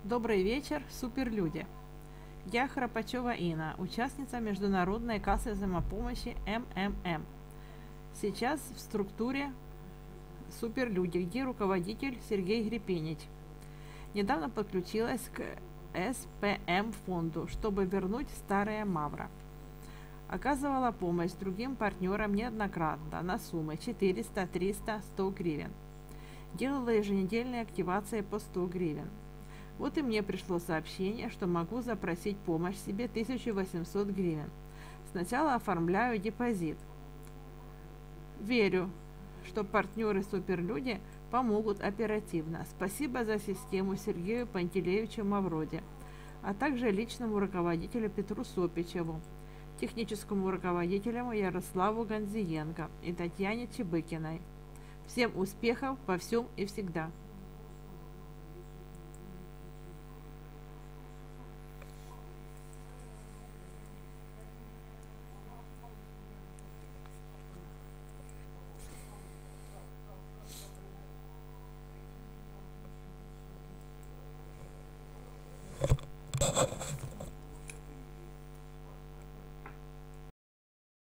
Добрый вечер, суперлюди! Я Храпачева Инна, участница Международной кассы взаимопомощи МММ. Сейчас в структуре суперлюди, где руководитель Сергей Грипенич. Недавно подключилась к СПМ фонду, чтобы вернуть старое Мавро. Оказывала помощь другим партнерам неоднократно на суммы 400, 300, 100 гривен. Делала еженедельные активации по 100 гривен. Вот и мне пришло сообщение, что могу запросить помощь себе 1800 гривен. Сначала оформляю депозит. Верю, что партнеры-суперлюди помогут оперативно. Спасибо за систему Сергею Пантелеевичу Мавроди, а также личному руководителю Петру Сопичеву, техническому руководителю Ярославу Ганзиенко и Татьяне Чебыкиной. Всем успехов во всем и всегда!